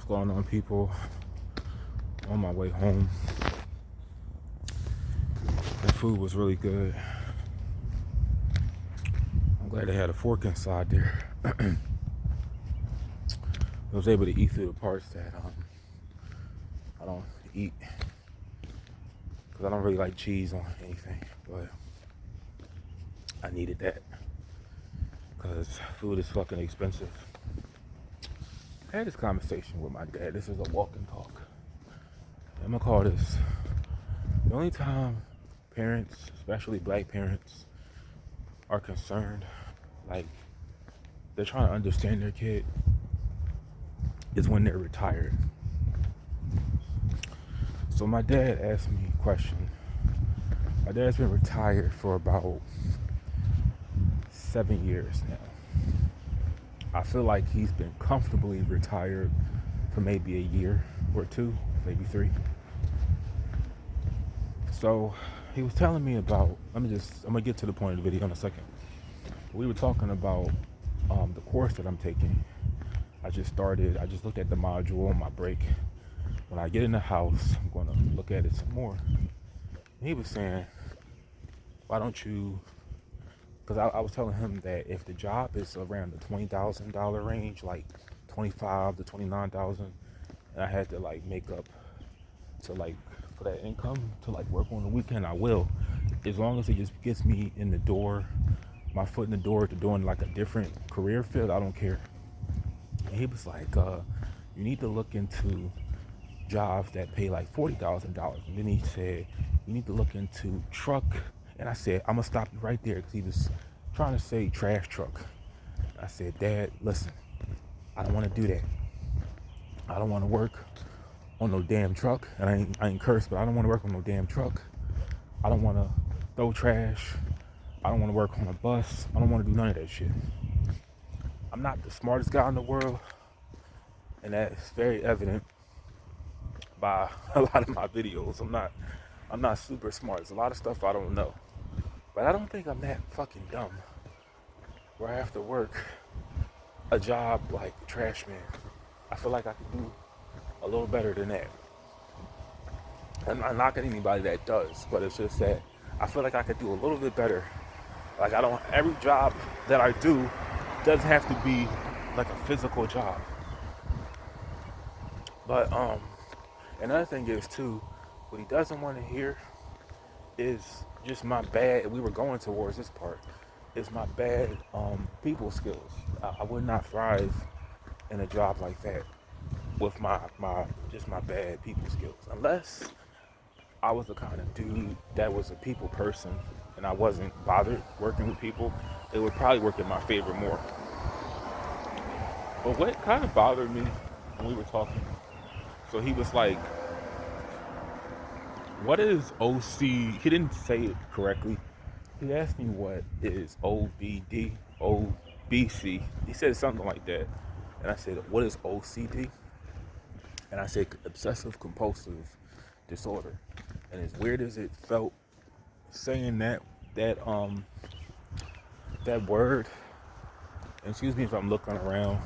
What's going on, people? On my way home. The food was really good. I'm glad they had a fork inside there. I was able to eat through the parts that I don't eat because I don't really like cheese on anything, but I needed that because food is fucking expensive. I had this conversation with my dad. This is a walk and talk. I'm gonna call this the only time parents, especially black parents, are concerned, like they're trying to understand their kid, is when they're retired. So my dad asked me a question. My dad's been retired for about 7 years now. I feel like he's been comfortably retired for maybe a year or two, maybe 3. So he was telling me about, I'm gonna get to the point of the video in a second. We were talking about the course that I'm taking. I just looked at the module on my break. When I get in the house, I'm gonna look at it some more. And he was saying, why don't you, because I was telling him that if the job is around the $20,000 range, like 25 to 29,000, and I had to like make up to like for that income to like work on the weekend, I will, as long as it just gets me in the door, my foot in the door to doing like a different career field. I don't care. And he was like, you need to look into jobs that pay like $40,000. And then he said, you need to look into truck. And I said, I'm gonna stop you right there, because he was trying to say trash truck. I said, Dad, listen, I don't want to do that. I don't want to work on no damn truck. And I ain't cursed, but I don't want to work on no damn truck. I don't want to throw trash. I don't want to work on a bus. I don't want to do none of that shit. I'm not the smartest guy in the world, and that's very evident by a lot of my videos. I'm not super smart. There's a lot of stuff I don't know. But I don't think I'm that fucking dumb where I have to work a job like trash man. I feel like I could do a little better than that. I'm not knocking anybody that does, but it's just that I feel like I could do a little bit better. Like every job that I do doesn't have to be like a physical job. But another thing is too, what he doesn't want to hear is just my bad, we were going towards this part, is my bad people skills. I would not thrive in a job like that with my bad people skills. Unless I was the kind of dude that was a people person and I wasn't bothered working with people, it would probably work in my favor more. But what kind of bothered me when we were talking, so he was like, what is OC? He didn't say it correctly. He asked me what is OBD, OBC. He said something like that. And I said, what is OCD? And I said, obsessive compulsive disorder. And as weird as it felt saying that word, and excuse me if I'm looking around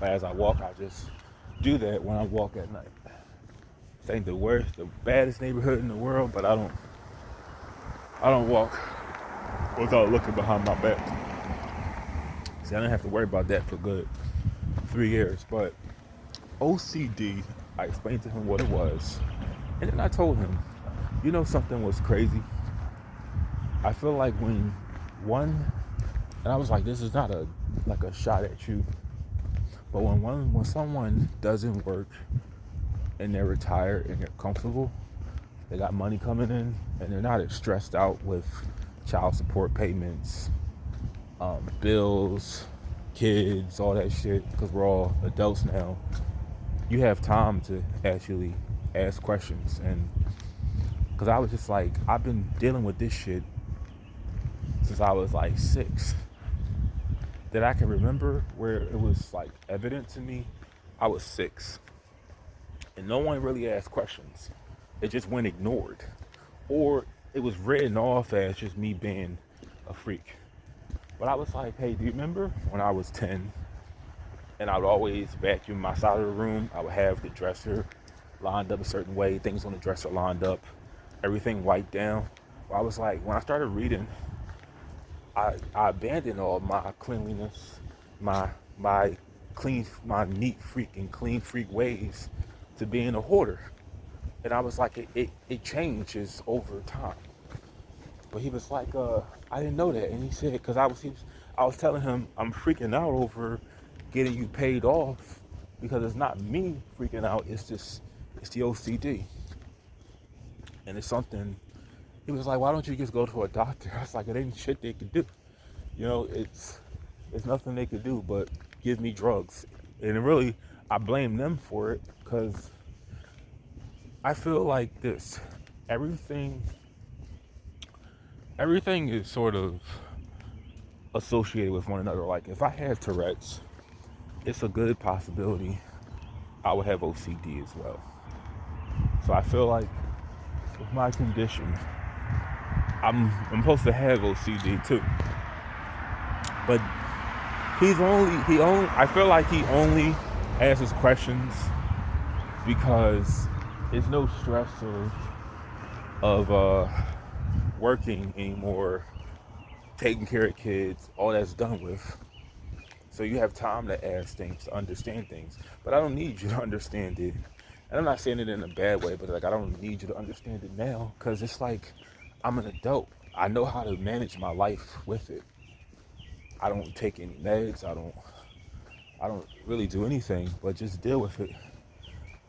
as I walk, I just do that when I walk at night. This ain't the baddest neighborhood in the world, but I don't walk without looking behind my back. See, I didn't have to worry about that for good 3 years. But OCD, I explained to him what it was, and then I told him, you know, something was crazy. I feel like when and I was like, this is not a shot at you, but when someone doesn't work and they're retired and they're comfortable, they got money coming in, and they're not as stressed out with child support payments, bills, kids, all that shit, because we're all adults now. You have time to actually ask questions. And because I was just like, I've been dealing with this shit since I was like 6. That I can remember where it was like evident to me, I was 6. And no one really asked questions. It just went ignored. Or it was written off as just me being a freak. But I was like, hey, do you remember when I was 10 and I would always vacuum my side of the room. I would have the dresser lined up a certain way, things on the dresser lined up, everything wiped down. Well, I was like, when I started reading, I abandoned all my cleanliness, my my neat freak and clean freak ways to being a hoarder. And I was like, it changes over time. But he was like, I didn't know that. And he said, because I was telling him I'm freaking out over getting you paid off because it's not me freaking out. It's the OCD. And it's something, he was like, why don't you just go to a doctor? I was like, it ain't shit they could do. You know, it's nothing they could do but give me drugs. And really, I blame them for it because I feel like this. Everything is sort of associated with one another. Like if I had Tourette's, it's a good possibility I would have OCD as well. So I feel like with my condition, I'm supposed to have OCD too. But I feel like he only asks questions because there's no stress of working anymore, taking care of kids, all that's done with. So you have time to ask things, to understand things. But I don't need you to understand it. And I'm not saying it in a bad way, but like I don't need you to understand it now because it's like I'm an adult. I know how to manage my life with it. I don't take any meds. I don't really do anything but just deal with it.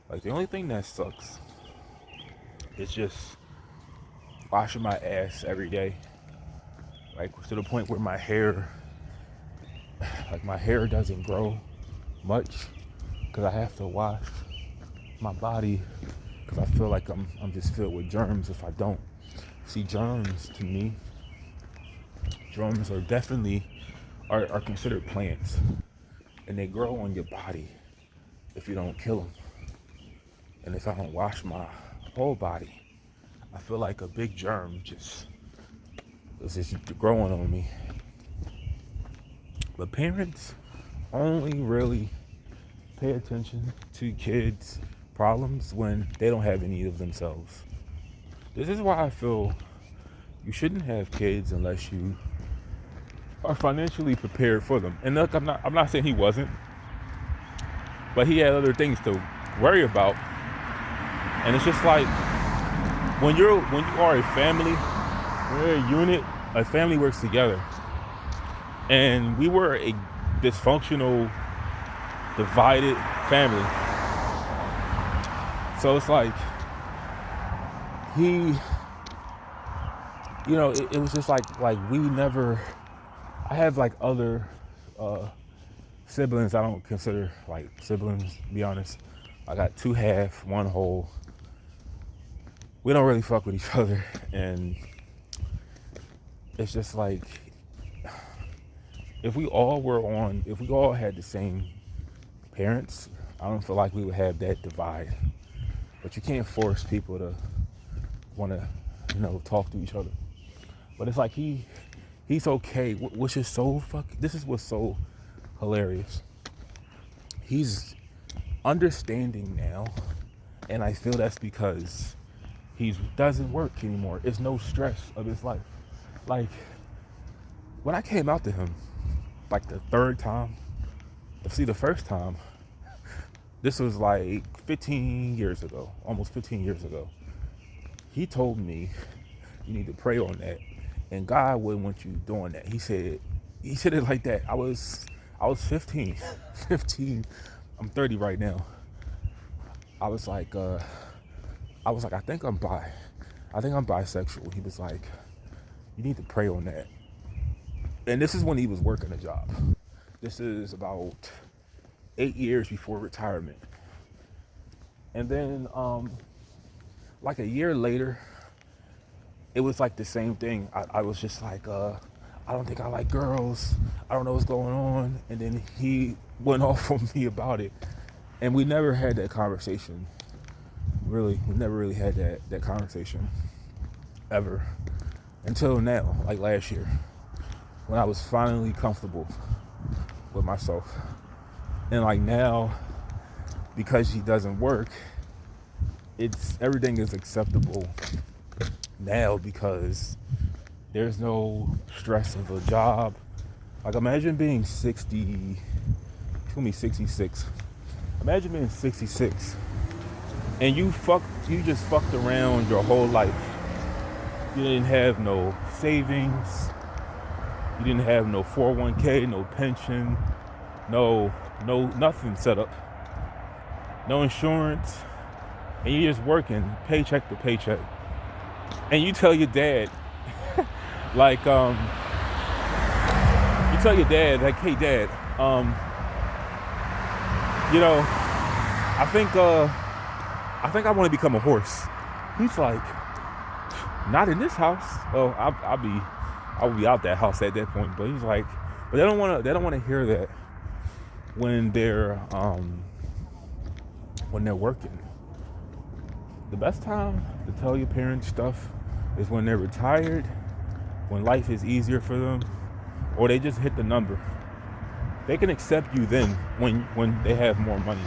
Like the only thing that sucks is just washing my ass every day. Like to the point where my hair doesn't grow much because I have to wash my body because I feel like I'm just filled with germs if I don't. See, germs to me, germs are definitely are considered plants, and they grow on your body if you don't kill them. And if I don't wash my whole body, I feel like a big germ is just growing on me. But parents only really pay attention to kids' problems when they don't have any of themselves. This is why I feel you shouldn't have kids unless you are financially prepared for them. And look, I'm not saying he wasn't, but he had other things to worry about. And it's just like when you are a family, when you're a unit, a family works together. And we were a dysfunctional, divided family. So it's like it was just like we never. I have like other siblings I don't consider like siblings, to be honest. I got 2 half, 1 whole. We don't really fuck with each other, and it's just like if we all had the same parents, I don't feel like we would have that divide. But you can't force people to want to, talk to each other. But it's like he's okay, which is so this is what's so hilarious. He's understanding now, and I feel that's because he doesn't work anymore. It's no stress of his life. Like when I came out to him, like the third time, the first time, this was like 15 years ago, almost 15 years ago. He told me, you need to pray on that. And God wouldn't want you doing that. He said it like that. I was 15, 15. I'm 30 right now. I was like, I think I'm bisexual. He was like, you need to pray on that. And this is when he was working a job. This is about 8 years before retirement. And then, like a year later, it was like the same thing. I was just like, I don't think I like girls. I don't know what's going on. And then he went off on me about it. And we never had that conversation. Really, we never really had that conversation ever. Until now, like last year, when I was finally comfortable with myself. And like now, because she doesn't work, everything is acceptable now because there's no stress of a job. Like imagine being 66. Imagine being 66 and you just fucked around your whole life. You didn't have no savings. You didn't have no 401k, no pension, no nothing set up. No insurance. And you're just working paycheck to paycheck. And you tell your dad, like, hey dad, I think I want to become a horse. He's like, not in this house. Oh, I would be out that house at that point. But he's like, but they don't want to hear that when they're working. The best time to tell your parents stuff is when they're retired, when life is easier for them, or they just hit the number. They can accept you then when they have more money.